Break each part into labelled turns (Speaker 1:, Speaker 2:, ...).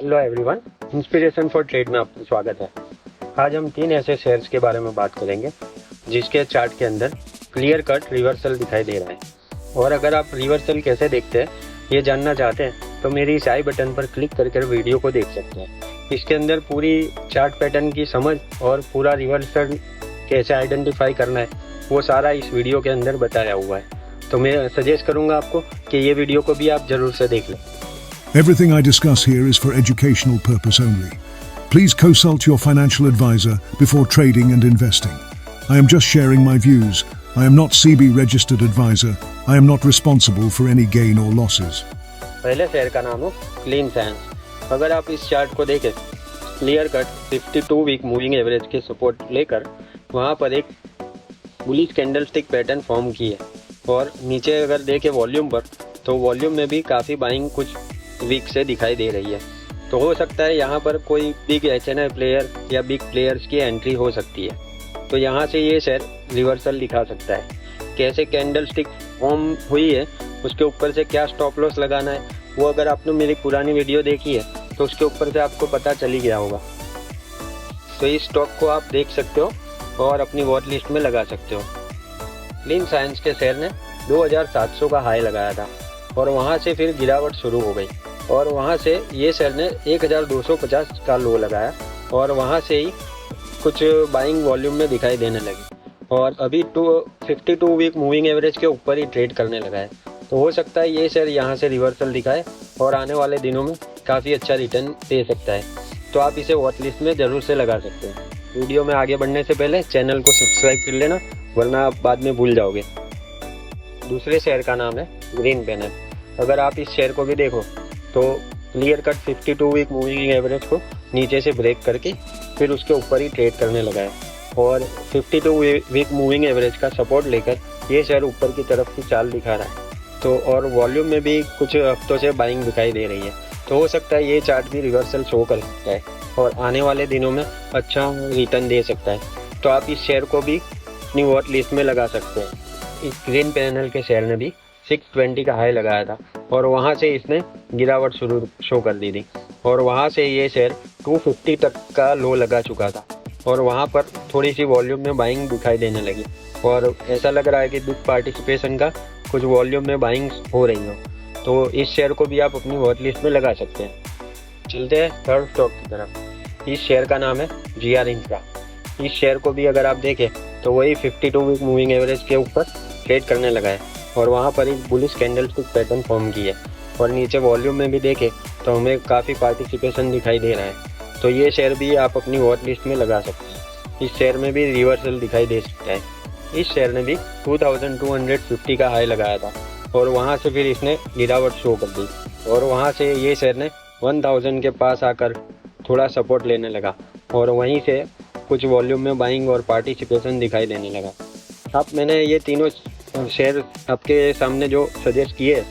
Speaker 1: Hello everyone, inspiration for trade में आपका स्वागत है। आज हम 3 ऐसे शेयर्स के बारे में बात करेंगे जिसके चार्ट के अंदर क्लियर कट रिवर्सल दिखाई दे रहा है। और अगर आप रिवर्सल कैसे देखते हैं ये जानना चाहते हैं तो मेरी इस आई बटन पर क्लिक करके वीडियो को देख सकते हैं। इसके अंदर पूरी चार्ट पैटर्न की समझ और पूरा रिवर्सल कैसे आइडेंटिफाई करना है वो सारा इस वीडियो के अंदर बताया हुआ है। तो मैं सजेस्ट करूँगा आपको कि ये वीडियो को भी आप ज़रूर से देख लें।
Speaker 2: Everything I discuss here is for educational purpose only. Please consult your financial advisor before trading and investing. I am just sharing my views. I am not CB registered advisor. I am not responsible for any gain or losses.
Speaker 1: पहले share का नाम है clean science. अगर आप इस chart को देखें, clear cut 52 week moving average के सपोर्ट लेकर वहाँ पर एक बुलिश कैंडलस्टिक पैटर्न फॉर्म की है। और नीचे अगर देखें वॉल्यूम पर, तो वॉल्यूम में भी काफ़ी बाइंग कुछ वीक से दिखाई दे रही है। तो हो सकता है यहाँ पर कोई बिग HNI प्लेयर या बिग प्लेयर्स की एंट्री हो सकती है। तो यहाँ से ये शेयर रिवर्सल दिखा सकता है। कैसे कैंडल स्टिक फॉर्म हुई है, उसके ऊपर से क्या स्टॉप लॉस लगाना है, वो अगर आपने मेरी पुरानी वीडियो देखी है तो उसके ऊपर से आपको पता चल ही गया होगा। तो इस स्टॉक को आप देख सकते हो और अपनी वॉच लिस्ट में लगा सकते हो। क्लीन साइंस के शेयर ने 2700 का हाई लगाया था और वहाँ से फिर गिरावट शुरू हो गई और वहाँ से ये शेयर ने 1250 का लो लगाया और वहाँ से ही कुछ बाइंग वॉल्यूम में दिखाई देने लगी और अभी 52 वीक मूविंग एवरेज के ऊपर ही ट्रेड करने लगा है। तो हो सकता है ये शेयर यहाँ से रिवर्सल दिखाए और आने वाले दिनों में काफ़ी अच्छा रिटर्न दे सकता है। तो आप इसे वॉच लिस्ट में ज़रूर से लगा सकते हैं। वीडियो में आगे बढ़ने से पहले चैनल को सब्सक्राइब कर लेना, वरना आप बाद में भूल जाओगे। दूसरे शेयर का नाम है ग्रीन पैनल। अगर आप इस शेयर को भी देखो तो clear cut 52 week moving average को नीचे से ब्रेक करके फिर उसके ऊपर ही ट्रेड करने लगा है और 52 वीक मूविंग एवरेज का सपोर्ट लेकर ये शेयर ऊपर की तरफ की चाल दिखा रहा है। तो और वॉल्यूम में भी कुछ हफ्तों से बाइंग दिखाई दे रही है। तो हो सकता है ये चार्ट भी रिवर्सल शो कर सकता है और आने वाले दिनों में अच्छा रिटर्न दे सकता है। तो आप इस शेयर को भी अपनी वॉच लिस्ट में लगा सकते हैं। इस ग्रीन पैनल के शेयर ने भी 620 का हाई लगाया था और वहाँ से इसने गिरावट शुरू शो कर दी थी और वहाँ से ये शेयर 250 तक का लो लगा चुका था और वहाँ पर थोड़ी सी वॉल्यूम में बाइंग दिखाई देने लगी और ऐसा लग रहा है कि बिग पार्टिसिपेशन का कुछ वॉल्यूम में बाइंग हो रही हो। तो इस शेयर को भी आप अपनी वॉच लिस्ट में लगा सकते हैं। चलते हैं थर्ड स्टॉक की तरफ। इस शेयर का नाम है GR इंफ्रा। इस शेयर को भी अगर आप देखें तो वही 52 वीक मूविंग एवरेज के ऊपर ट्रेड करने लगा है और वहाँ पर एक बुलिश कैंडलस्टिक पैटर्न फॉर्म की है और नीचे वॉल्यूम में भी देखें तो हमें काफ़ी पार्टिसिपेशन दिखाई दे रहा है। तो ये शेयर भी आप अपनी वॉच लिस्ट में लगा सकते हैं। इस शेयर में भी रिवर्सल दिखाई दे सकता है। इस शेयर ने भी 2250 का हाई लगाया था और वहाँ से फिर इसने गिरावट शो कर दी और वहाँ से ये शेयर ने 1000 के पास आकर थोड़ा सपोर्ट लेने लगा और वहीं से कुछ वॉल्यूम में बाइंग और पार्टिसिपेशन दिखाई देने लगा। अब मैंने ये तीनों शेयर आपके सामने जो सजेस्ट किए,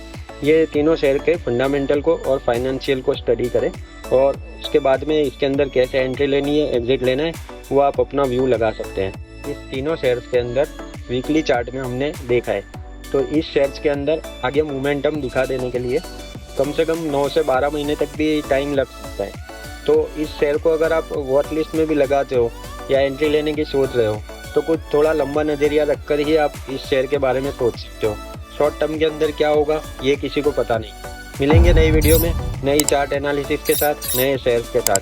Speaker 1: ये तीनों शेयर के फंडामेंटल को और फाइनेंशियल को स्टडी करें और उसके बाद में इसके अंदर कैसे एंट्री लेनी है, एग्जिट लेना है, वो आप अपना व्यू लगा सकते हैं। इस तीनों शेयर्स के अंदर वीकली चार्ट में हमने देखा है। तो इस शेयर्स के अंदर आगे मोमेंटम दिखा देने के लिए कम से कम 9 से 12 महीने तक भी टाइम लग सकता है। तो इस शेयर को अगर आप वॉच लिस्ट में भी लगाते हो या एंट्री लेने की सोच रहे हो तो कुछ थोड़ा लंबा नज़रिया रखकर ही आप इस शेयर के बारे में सोच सकते हो। शॉर्ट टर्म के अंदर क्या होगा ये किसी को पता नहीं। मिलेंगे नई वीडियो में नई चार्ट एनालिसिस के साथ, नए शेयर्स के साथ।